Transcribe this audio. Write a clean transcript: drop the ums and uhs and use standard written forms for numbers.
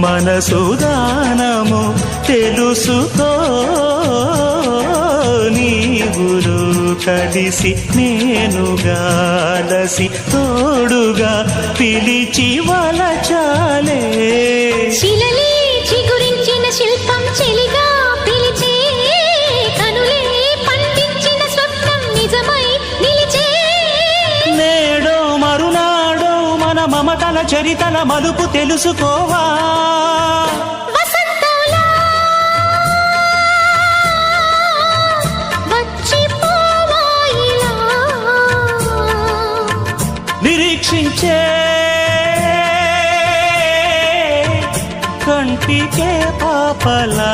మనసు దానము తెలుసుకో నీవురు కలిసి నేనుగాలసి తోడుగా పిలిచి వలచాలే శిలలే చిగురించిన శిల్పం చెలిగా పిలిచే కనులే పండించిన స్వప్నం నిజమై నిలిచే నేడో మరునాడో మన మమతల చరితల మలుపు తెలుసుకోవా వసంతంలా వచ్చిపోవాయిలా నిరీక్షించే కంటికే పాపలా